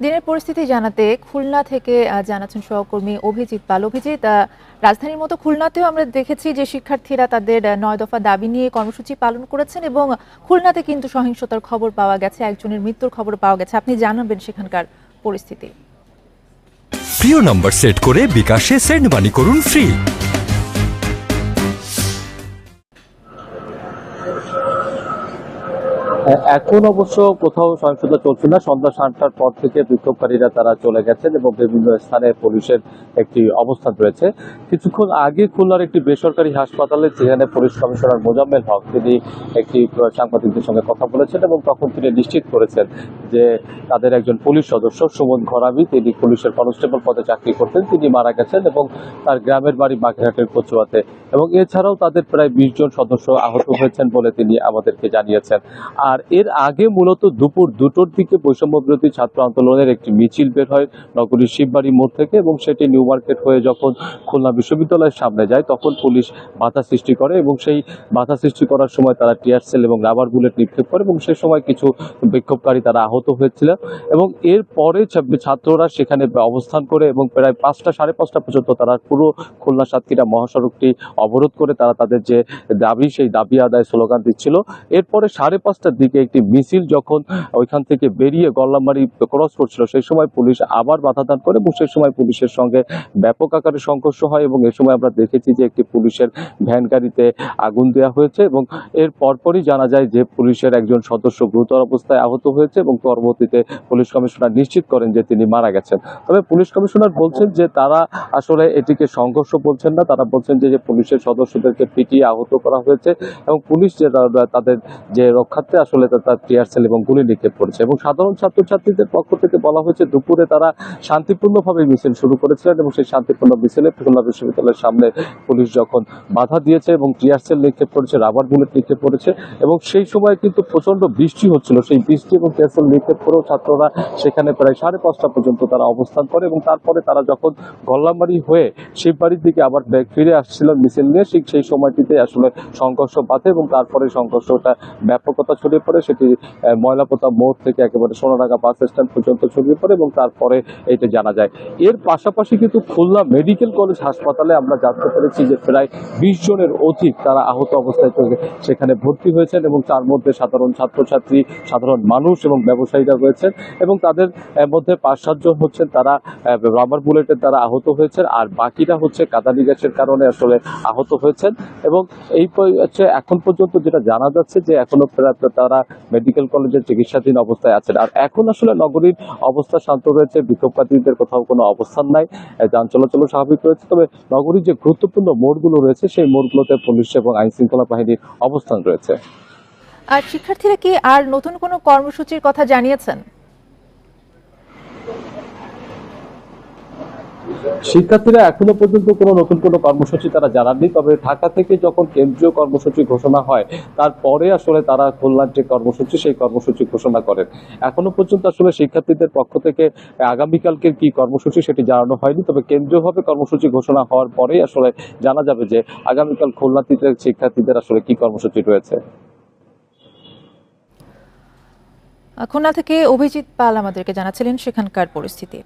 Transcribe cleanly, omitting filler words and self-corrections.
দিনের পরিস্থিতি জানাতে খুলনা থেকে জানাচ্ছেন সহকর্মী অভিজিৎ পাল। অভিজিৎ, রাজধানীর মতো খুলনাতেও আমরা দেখেছি যে শিক্ষার্থীরা তাদের ৯ দফা দাবি নিয়ে কর্মসূচি পালন করেছেন এবং খুলনাতে কিন্তু সহিংসতার খবর পাওয়া গেছে, একজনের মৃত্যুর খবর পাওয়া গেছে। আপনি জানাবেন সেখানকার পরিস্থিতি। প্রিয় নম্বর সেট করে বিকাশে সেন্ড মানি করুন ফ্রি। এখন অবশ্য কোথাও সহিংসতা চলছে না। সন্ধ্যা 7টার পর থেকে বিক্ষোভকারীরা তারা চলে গেছেন এবং বিভিন্ন স্থানে পুলিশের একটি অবস্থান রয়েছে। কিছুক্ষণ আগে খুলনার একটি বেসরকারি হাসপাতালে যেখানে পুলিশ কমিশনার মোজাম্মেল হক তিনি একটি সাংবাদিকদের সঙ্গে কথা বলেছেন এবং তখন তিনি নিশ্চিত করেছেন যে তাদের একজন পুলিশ সদস্য সুমন ঘরামি, তিনি পুলিশের কনস্টেবল পদে চাকরি করতেন, তিনি মারা গেছেন এবং তার গ্রামের বাড়ি বাগেরহাটের কচুয়াতে। এবং এছাড়াও তাদের প্রায় 20 জন সদস্য আহত হয়েছেন বলে তিনি আমাদেরকে জানিয়েছেন। আর এর আগে মূলত দুপুর 2টোর দিকে বৈষম্য বিরোধী ছাত্র আন্দোলনের একটি মিছিল বের হয় নগরীর শিববাড়ি মোড় থেকে এবং সেটি নিউ মার্কেট হয়ে যখন খুলনা বিশ্ববিদ্যালয়ের সামনে যায় তখন পুলিশ বাধা সৃষ্টি করে এবং সেই বাধা সৃষ্টি করার সময় তারা টিয়ার সেল এবং রাবার বুলেট নিক্ষেপ করে এবং সেই সময় কিছু বিক্ষোভকারী তারা আহত হয়েছিল। এবং এর পরে ছাত্ররা সেখানে অবস্থান করে এবং প্রায় 5টা সাড়ে 5টা পর্যন্ত তারা পুরো খুলনা সাতক্ষীরা মহাসড়কটি অবরোধ করে তারা তাদের যে দাবি সেই দাবি আদায় স্লোগান দিচ্ছিল। এরপরে 5:30টার দিকে একটি মিছিল যখন ওইখান থেকে বেরিয়ে গল্লামারি ক্রস করছিল সেই সময় পুলিশ আবার বাধা দান করে এবং সেই সময় পুলিশের সঙ্গে ব্যাপক আকারে সংঘর্ষ হয় এবং এই সময় আমরা দেখেছি যে একটি পুলিশের ভ্যান গাড়িতে আগুন দেওয়া হয়েছে এবং এর পরপরই জানা যায় যে পুলিশের একজন সদস্য গুরুতর অবস্থায় আহত হয়েছে এবং পরবর্তীতে পুলিশ কমিশনার নিশ্চিত করেন যে তিনি মারা গেছেন। তবে পুলিশ কমিশনার বলছেন যে তারা আসলে এটিকে সংঘর্ষ বলছেন না, তারা বলছেন যে পুলিশের সদস্যদেরকে পিটিয়ে আহত করা হয়েছে এবং পুলিশ যে তাদের যে রক্ষার্থে আসলে তার টিয়ার সেল এবং গুলি নিক্ষেপ করেছে। এবং সাধারণ ছাত্রছাত্রীদের পক্ষ থেকে বলা হয়েছে দুপুরে তারা শান্তিপূর্ণভাবে মিছিল শুরু করেছিলেন এবং সেই শান্তিপূর্ণ মিছিলে খুলনা বিশ্ববিদ্যালয়ের সামনে পুলিশ যখন বাধা দিয়েছে এবং টিয়ার সেল নিক্ষেপ করেছে, রাবার বুলেট নিক্ষেপ করেছে এবং সেই সময় কিন্তু প্রচন্ড বৃষ্টি হচ্ছিল। সেই বৃষ্টি এবং টিয়ার সেল নিক্ষেপ করেও ছাত্ররা সেখানে প্রায় 5:30 পর্যন্ত তারা অবস্থান করে এবং তারপরে তারা যখন গল্লামারি হয়ে শিববাড়ির দিকে আবার ফিরে আসছিল মিছিল নিয়ে, সেই সময়টিতে আসলে সংঘর্ষ বাধে এবং তারপরে সংঘর্ষটা ব্যাপকতা ছড়িয়ে পড়ে, সেটি ময়লাপোতা মোড় থেকে একেবারে সোনাডাঙ্গা বাস স্ট্যান্ড পর্যন্ত ছড়িয়ে পড়ে এবং তারপরে এইটা জানা যায়। এর পাশাপাশি কিন্তু খুলনা মেডিকেল কলেজ হাসপাতালে আমরা জানতে পেরেছি যে প্রায় 20 জনের অধিক তারা আহত অবস্থায় সেখানে ভর্তি হয়েছেন এবং তার মধ্যে সাধারণ ছাত্রছাত্রী, সাধারণ মানুষ এবং ব্যবসায়ীরা রয়েছেন এবং তাদের মধ্যে 5-7 জন হচ্ছেন তারা রাবার বুলেটের দ্বারা আহত হয়েছেন আর বাকিরা হচ্ছে কাঁদানি গ্যাসের কারণে আসলে আহত হয়েছেন। এবং এই হচ্ছে এখন পর্যন্ত যেটা জানা যাচ্ছে যে এখনো তারা মেডিকেল কলেজের চিকিৎসাধীন অবস্থায় আছেন। আর এখন আসলে নগরীর অবস্থা শান্ত রয়েছে, বিক্ষোভকারীদের কোথাও কোনো অবস্থান নাই, যান চলাচলও স্বাভাবিক রয়েছে। তবে নগরীর যে গুরুত্বপূর্ণ মোড়গুলো রয়েছে সেই মোড়গুলোতে পুলিশ এবং আইন শৃঙ্খলা বাহিনীর অবস্থান রয়েছে। আর শিক্ষার্থীরা কি আর নতুন কোনো কর্মসূচির কথা জানিয়েছেন? শিক্ষার্থীরা এখনো পর্যন্ত নতুন কোনো কর্মসূচি তারা জানাননি। তবে ঢাকা থেকে যখন কেন্দ্রীয় কর্মসূচি ঘোষণা হয় তারপরে আসলে তারা খুলনার যে কর্মসূচি সেই কর্মসূচি ঘোষণা করেন। এখনো পর্যন্ত আসলে শিক্ষার্থীদের পক্ষ থেকে আগামীকালকে কি কর্মসূচি সেটি জানানো হয়নি। তবে কেন্দ্রীয়ভাবে কর্মসূচি ঘোষণা হওয়ার পরেই আসলে জানা যাবে যে আগামীকাল খুলনাতে শিক্ষার্থীদের আসলে কি কর্মসূচি রয়েছে। খুলনা থেকে অভিজিৎ পাল আমাদেরকে জানাচ্ছিলেন সেখানকার পরিস্থিতি।